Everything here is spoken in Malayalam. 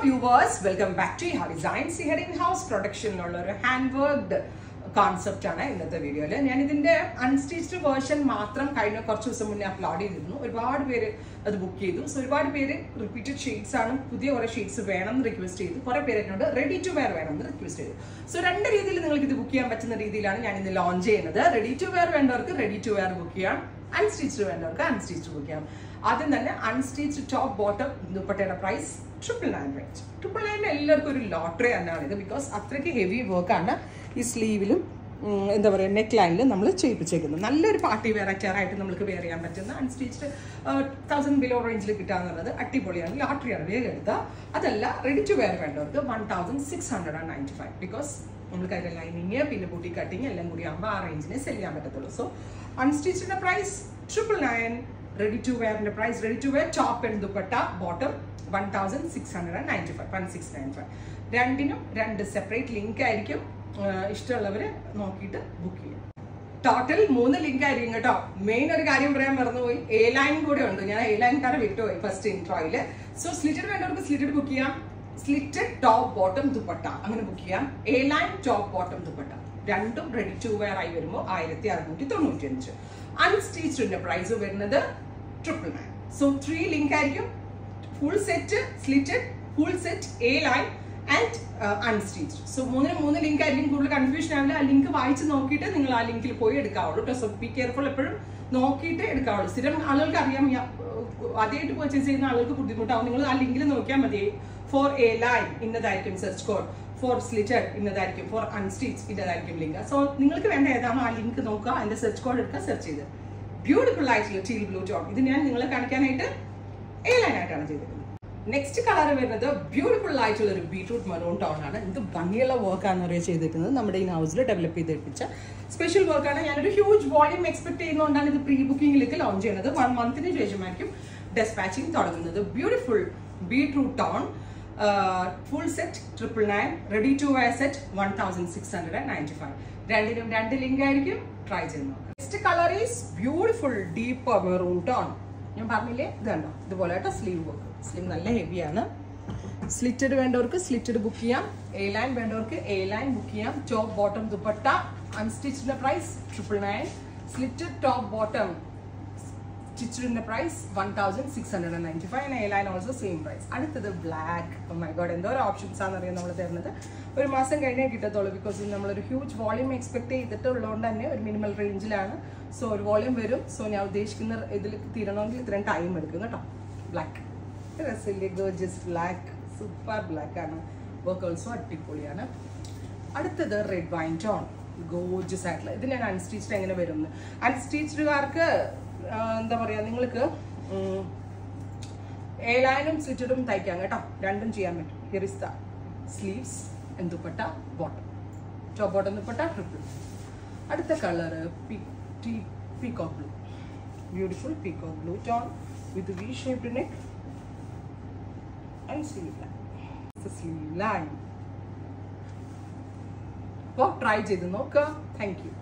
viewers, welcome back to Iha Designs. Here in-house production hand-worked concept ആണ് ഇന്നത്തെ വീഡിയോയിൽ. ഞാൻ ഇതിന്റെ അൺസ്റ്റിച്ച്ഡ് വേർഷൻ മാത്രം കഴിഞ്ഞ കുറച്ച് ദിവസം മുന്നേ അപ്ലോഡ് ചെയ്തിരുന്നു. ഒരുപാട് പേര് അത് ബുക്ക് ചെയ്തു. സോ ഒരുപാട് പേര് റിപ്പീറ്റഡ് ഷീറ്റ്സ് ആണ്, പുതിയ കുറെ ഷീറ്റ്സ് വേണം എന്ന് റിക്വസ്റ്റ് ചെയ്തു. കുറെ പേര് എന്നോട് റെഡി ടു വെയർ വേണം എന്ന് റിക്വസ്റ്റ് ചെയ്തു. സോ രണ്ട് രീതിയിൽ നിങ്ങൾക്ക് ഇത് ബുക്ക് ചെയ്യാൻ പറ്റുന്ന രീതിയിലാണ് ഞാൻ ഇന്ന് ലോഞ്ച് ചെയ്യുന്നത്. റെഡി ടു വെയർ വേണ്ടവർക്ക് റെഡി ടു വെയർ ബുക്ക് ചെയ്യാം, അൺസ്റ്റിച്ച്ഡ് വേണ്ടവർക്ക് അൺസ്റ്റിച്ച്ഡ് ബുക്ക് ചെയ്യാം. ആദ്യം തന്നെ അൺസ്റ്റിച്ച്ഡ് ടോപ്പ് ബോട്ടം ദുപ്പട്ടയുടെ പ്രൈസ് 999 റേഞ്ച്. 999 എല്ലാവർക്കും ഒരു ലോട്ടറി തന്നെയാണ് ഇത്. ബിക്കോസ് അത്രയ്ക്ക് ഹെവി വർക്കാണ് ഈ സ്ലീവിലും എന്താ പറയുക നെക്ക് ലൈനിലും നമ്മൾ ചെയ്യിപ്പിച്ചേക്കുന്നത്. നല്ലൊരു പാർട്ടി വെയർ ആയിട്ട് നമുക്ക് വെയർ ചെയ്യാൻ പറ്റുന്ന അൺസ്റ്റിച്ച്ഡ് 1000 ബിലോ റേഞ്ചിൽ കിട്ടാന്നുള്ളത് അടിപൊളിയാണ്, ലോട്ടറിയാണ്. വേഗം എടുത്താൽ അതല്ല റെഡി ടു വെയർ വേണ്ടവർക്ക് 1695. ബിക്കോസ് നമുക്ക് അതിൻ്റെ ലൈനിങ് പിന്നെ ബൂട്ടി കട്ടിങ് എല്ലാം കൂടി ആകുമ്പോൾ ആ റേഞ്ചിനെ സെല് ചെയ്യാൻ പറ്റത്തുള്ളൂ. സോ അൺസ്റ്റിച്ചിന്റെ പ്രൈസ് 999, റെഡി ടു വെയറിന്റെ price ready to wear top and dupatta bottom 1695. രണ്ടിനും രണ്ട് സെപ്പറേറ്റ് ലിങ്ക് ആയിരിക്കും. ഇഷ്ടമുള്ളവര് നോക്കിയിട്ട് ബുക്ക് ചെയ്യാം. ടോട്ടൽ 3 ലിങ്ക് ആയിരിക്കും കേട്ടോ. മെയിൻ ഒരു കാര്യം പറയാൻ മറന്നുപോയി, എ ലൈൻ കൂടെ ഉണ്ട്. ഞാൻ എ ലൈൻ കാരെ വിട്ടുപോയി ഫസ്റ്റ് ഇൻട്രോയില്. സോ സ്ലിറ്റഡ് വേണ്ടവർക്ക് സ്ലിറ്റഡ് ബുക്ക് ചെയ്യാം, സ്ലിറ്റഡ് ടോപ്പ് ബോട്ടം ദുപ്പട്ട അങ്ങനെ ബുക്ക് ചെയ്യാം. A line top bottom dupatta രണ്ടും റെഡി ടു വെയർ ആയി വരുമ്പോൾ 1695. അൺസ്റ്റിച്ചിന്റെ പ്രൈസ് വരുന്നത് 999. സോ 3 ലിങ്ക് ആയിരിക്കും. Full set slitted, full set A line and unstitched. So 3 link ആയിരിക്കും. കൂടുതൽ കൺഫ്യൂഷൻ ആവില്ല. ആ ലിങ്ക് വായിച്ച് നോക്കിയിട്ട് നിങ്ങൾ ആ ലിങ്കിൽ പോയി എടുക്കാവുള്ളൂ കേട്ടോ. സോ ബി കെയർഫുൾ, എപ്പോഴും നോക്കിയിട്ട് എടുക്കാവുള്ളൂ. സ്ഥിരം ആളുകൾക്ക് അറിയാം, ആദ്യമായിട്ട് പർച്ചേസ് ചെയ്യുന്ന ആളുകൾക്ക് ബുദ്ധിമുട്ടാവും. നിങ്ങൾ ആ ലിങ്കിൽ നോക്കിയാൽ മതി. ഫോർ എ ലൈൻ ഇന്നതായിരിക്കും സെർച്ച് കോഡ്, ഫോർ സ്ലിറ്റഡ് ഇന്നതായിരിക്കും, ഫോർ അൺസ്റ്റിച്ച് ഇന്നതായിരിക്കും ലിങ്ക്. സോ നിങ്ങൾക്ക് വേണ്ട ഏതാണോ ആ ലിങ്ക് നോക്കുക, അതിന്റെ സെർച്ച് കോഡ് എടുക്കുക, സെർച്ച് ചെയ്ത് ബ്യൂട്ടിഫുൾ ആയിട്ടുള്ള ടീൽ ബ്ലൂ ടോൺ. ഇത് ഞാൻ നിങ്ങളെ കാണിക്കാനായിട്ട് എ ലൈൻ ആയിട്ടാണ് ചെയ്തിരിക്കുന്നത്. നെക്സ്റ്റ് കളർ വരുന്നത് ബ്യൂട്ടിഫുൾ ആയിട്ടുള്ള ഒരു ബീട്രൂട്ട് മെറൂൺ ടോൺ ആണ്. ഇത് ഭംഗിയുള്ള വർക്കാണ് പറയുക ചെയ്തിരിക്കുന്നത്. നമ്മുടെ ഈ ഹൗസിൽ ഡെവലപ്പ് ചെയ്തെടുപ്പിച്ച സ്പെഷ്യൽ വർക്കാണ്. ഞാനൊരു ഹ്യൂജ് വോളിയം എക്സ്പെക്ട് ചെയ്യുന്നതുകൊണ്ടാണ് ഇത് പ്രീ ബുക്കിംഗിലേക്ക് ലോഞ്ച് ചെയ്യുന്നത്. 1 മന്തിന് ശേഷമായിരിക്കും ഡെസ്പാച്ചിങ് തുടങ്ങുന്നത്. Beautiful beetroot tone, full set 999, ready to wear set 1695. രണ്ടിനും 2 ലിങ്ക് ആയിരിക്കും. ട്രൈ ചെയ്ത് നോക്കാം. Next colour is beautiful deep maroon tone. ഞാൻ പറഞ്ഞില്ലേ, ഇത് കണ്ടോ, ഇതുപോലെ കേട്ടോ സ്ലീവ് വർക്ക്. സ്ലീവ് നല്ല ഹെവിയാണ്. സ്ലിറ്റഡ് വേണ്ടവർക്ക് സ്ലിറ്റഡ് ബുക്ക് ചെയ്യാം, എ ലൈൻ വേണ്ടവർക്ക് എ ലൈൻ ബുക്ക് ചെയ്യാം. ടോപ്പ് ബോട്ടം ദുപ്പട്ട അൺസ്റ്റിച്ചിന്റെ പ്രൈസ് 999, സ്ലിറ്റഡ് ടോപ്പ് ബോട്ടം സ്റ്റിച്ചിന്റെ price 1695, A line also same price. അടുത്തത് ബ്ലാക്ക്. ഓ മൈ ഗോഡ്, എന്തോ ഓപ്ഷൻസ് ആണെന്നറിയാം നമ്മൾ തരുന്നത്. ഒരു മാസം കഴിഞ്ഞേ കിട്ടത്തുള്ളൂ. ബിക്കോസ് നമ്മളൊരു ഹ്യൂജ് വോളിയം എക്സ്പെക്ട് ചെയ്തിട്ടുള്ളതുകൊണ്ട് തന്നെ ഒരു മിനിമൽ റേഞ്ചിലാണ്. സോ ഒരു വോളിയം വരും. സോ ഞാൻ ഉദ്ദേശിക്കുന്ന ഇതിൽ തീരണമെങ്കിൽ ഇത്രയും ടൈം എടുക്കും കേട്ടോ. ബ്ലാക്ക് രസമില്ലേ, ഗോർജിയസ് ബ്ലാക്ക്, സൂപ്പർ ബ്ലാക്ക് ആണ്. വർക്ക് ഓൾസോ അടിപൊളിയാണ്. അടുത്തത് റെഡ് വൈൻ ടോൺ, ഗോർജിയസ് ആയിട്ടുള്ള. ഇത് ഞാൻ അൺസ്റ്റിച്ച്ഡ് എങ്ങനെ വരും, അൺസ്റ്റിച്ച്ഡുകാർക്ക് എന്താ പറയാ, നിങ്ങൾക്ക് എ ലൈനും സ്ലിറ്റഡും തയ്ക്കാം കേട്ടോ. രണ്ടും ചെയ്യാൻ പറ്റും. Here is the sleeves and dupatta bottom, top bottom dupatta triple. അടുത്ത colour peacock blue, beautiful peacock blue tone with V shaped neck and sleeve line. It's a sleeve line. അപ്പോൾ ട്രൈ ചെയ്ത് നോക്കുക. Thank U.